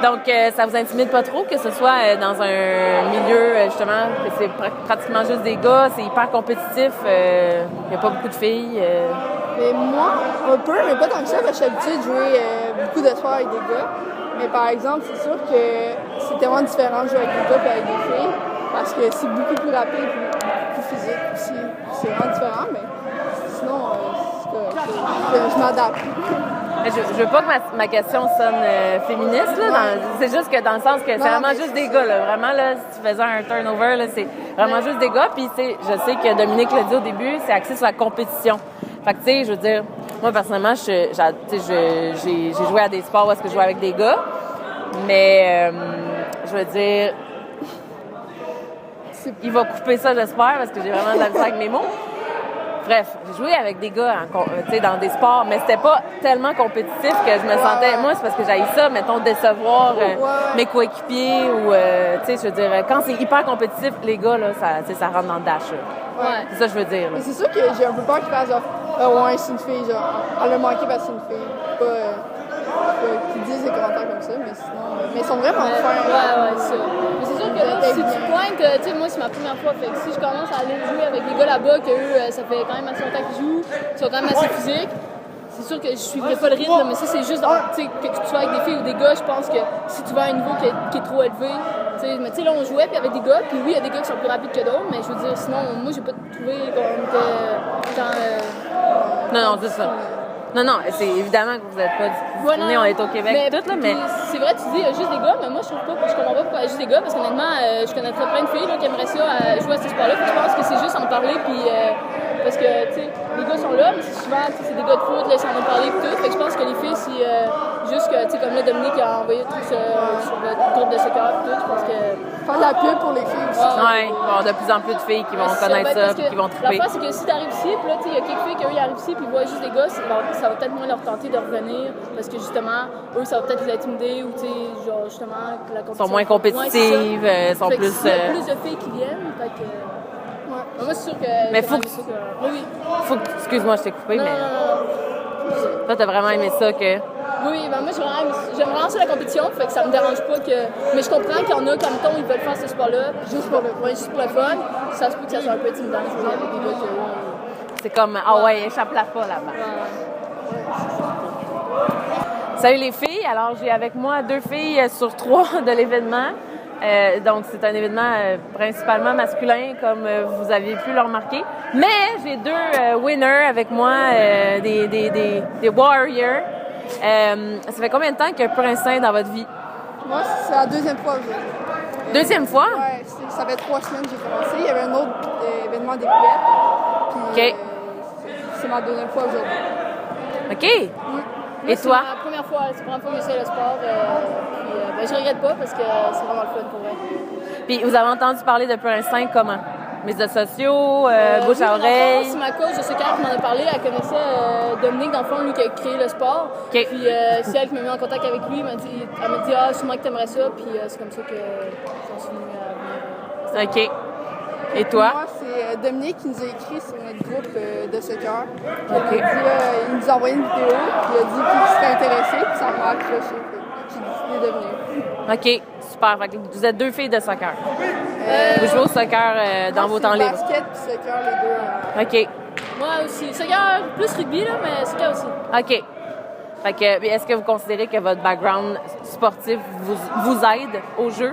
Donc, ça vous intimide pas trop que ce soit dans un milieu, justement, que c'est pratiquement juste des gars, c'est hyper compétitif, il n'y a pas beaucoup de filles. Mais moi, un peu, mais pas tant que ça, parce que je suis habituée de jouer beaucoup de sports avec des gars. Mais par exemple, c'est sûr que c'est tellement différent de jouer avec des gars qu'avec des filles, parce que c'est beaucoup plus rapide et plus physique aussi. C'est vraiment différent, mais sinon, je m'adapte. Je veux pas que ma question sonne féministe, là. C'est juste que dans le sens que c'est vraiment juste des gars, là. Vraiment, là, si tu faisais un turnover, là, c'est vraiment juste des gars. Puis, je sais que Dominique l'a dit au début, c'est axé sur la compétition. Fait que, tu sais, je veux dire, moi, personnellement, j'ai joué à des sports où est-ce que je jouais avec des gars. Mais, je veux dire, il va couper ça, j'espère, parce que j'ai vraiment de la misère avec mes mots. Bref, j'ai joué avec des gars dans des sports, mais c'était pas tellement compétitif que je me sentais... Moi, c'est parce que j'haïs ça, mettons, décevoir mes coéquipiers ou, tu sais, je veux dire, quand c'est hyper compétitif, les gars, là, ça rentre dans le dash. Ouais. C'est ça que je veux dire. Mais c'est sûr que j'ai un peu peur qu'ils fassent genre, ouais, c'est une fille, genre, elle a manqué parce que c'est une fille. Pas qu'ils disent des commentaires comme ça, mais sinon... mais ils sont vraiment fins. Ouais, c'est ça. Mais c'est sûr que là, si tu pointes, tu sais, moi, c'est ma première fois, fait que si je commence à aller jouer avec des gars là-bas, qu'eux, ça fait quand même assez longtemps qu'ils jouent, ils sont quand même assez physiques, c'est sûr que je suivrai pas le rythme, mais ça, c'est juste, tu sais, que tu sois avec des filles ou des gars, je pense que si tu vas à un niveau qui est trop élevé, mais tu sais, là, on jouait, puis avec des gars, puis oui, il y a des gars qui sont plus rapides que d'autres, mais je veux dire, sinon, moi, j'ai pas trouvé qu'on était Non, c'est ça. Non, c'est évidemment que vous n'êtes pas disciplinés, on est au Québec, tout, là, mais... C'est vrai, tu dis juste des gars, mais moi, je comprends pas pourquoi juste des gars, parce qu'honnêtement, je connaîtrais plein de filles là, qui aimeraient ça jouer à ce sport-là, je pense que c'est juste en parler, puis... parce que, tu sais, les gars sont là, mais souvent, c'est des gars de foot, là, ils s'en ont parlé, puis tout, fait que je pense que les filles, si... juste que, tu sais, comme là, Dominique a envoyé tout sur le groupe de soccer, puis tout, je pense que... Faire de la pub pour les filles aussi. Ouais, il va y avoir de plus en plus de filles qui vont connaître ça, puis qui vont triper. La fois, c'est que si t'arrives ici, puis là, tu sais, il y a quelques filles qui, eux, ils arrivent ici, puis ils voient juste des gars, ça va peut-être moins leur tenter de revenir, parce que justement, eux, ça va peut-être les intimider, ou, tu sais, genre, justement, que la compétition... Sont moins compétitives, sont plus... plus de filles qui viennent, fait que... Ouais. Moi, c'est sûr que... Mais faut que... Oui. Faut que... Excuse-moi, je t'ai coupé, mais... Non. Toi, t'as vraiment aimé ça que... Oui, ben moi, j'aime vraiment ça la compétition, fait que ça me dérange pas que... Mais je comprends qu'il y en a, comme ton, ils veulent faire ce sport-là, juste pour le fun. Ça se peut que ça soit un peu intimidant de jouer avec des gars que... C'est comme, ah ouais, échappe-la pas là-bas. Salut les filles, alors j'ai avec moi 2 filles sur 3 de l'événement. Donc, c'est un événement principalement masculin, comme vous aviez pu le remarquer. Mais j'ai 2 winners avec moi, des warriors. Ça fait combien de temps qu'il y a Pur Instinct dans votre vie? Moi, c'est la deuxième fois aujourd'hui. Deuxième fois? Ouais, ça fait 3 semaines que j'ai commencé. Il y avait un autre événement découverte. Puis, c'est ma deuxième fois aujourd'hui. OK. Et toi? C'est la première fois que j'essaie le sport. Puis, je regrette pas parce que c'est vraiment le fun pour vrai. Puis, vous avez entendu parler de Pur Instinct comment? Médias sociaux, bouche à oreille? C'est ma coach de soccer qui m'en a parlé. Elle connaissait Dominique, dans le fond, lui qui a créé le sport. Okay. Puis c'est elle qui m'a mis en contact avec lui. Elle m'a dit ah, sûrement que t'aimerais ça. Puis c'est comme ça que j'en suis venue à venir. OK. Et toi? Moi, c'est Dominique qui nous a écrit sur notre groupe de soccer. Okay. Il nous a envoyé une vidéo. Il a dit qu'il s'était intéressé. Puis ça m'a accroché. J'ai décidé de venir. OK. Super. Fait que vous êtes 2 filles de soccer. Vous jouez au soccer dans vos temps libres? Basket puis soccer, les deux. OK. Moi aussi. Soccer, plus rugby, là, mais soccer aussi. OK. Fait que, est-ce que vous considérez que votre background sportif vous aide au jeu?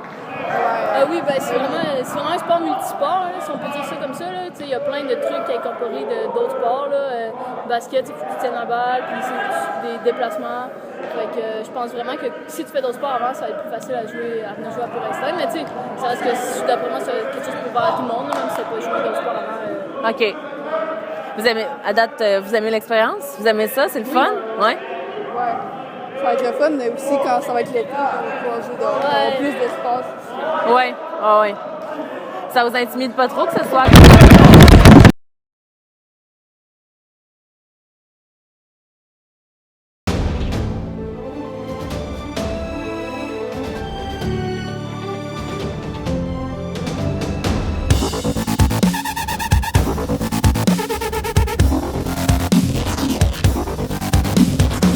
Oui, ben c'est vraiment un sport multisport, là, si on peut dire ça comme ça. Il y a plein de trucs à incorporer d'autres sports. Là. Basket, il faut que tu tiennes la balle, puis c'est des déplacements. Fait que je pense vraiment que si tu fais d'autres sports avant, ça va être plus facile à venir jouer à Pur Instinct. Mais tu sais, ça reste que d'après moi, c'est quelque chose pour voir à tout le monde, là, même si tu n'as pas joué d'autres sports avant. OK. À date, vous aimez l'expérience? Vous aimez ça? C'est le fun? Ouais. Ouais. Ça va être le fun, mais aussi quand ça va être l'été, on va pouvoir jouer dehors, plus d'espace. Ouais. Ça vous intimide pas trop que ce soit...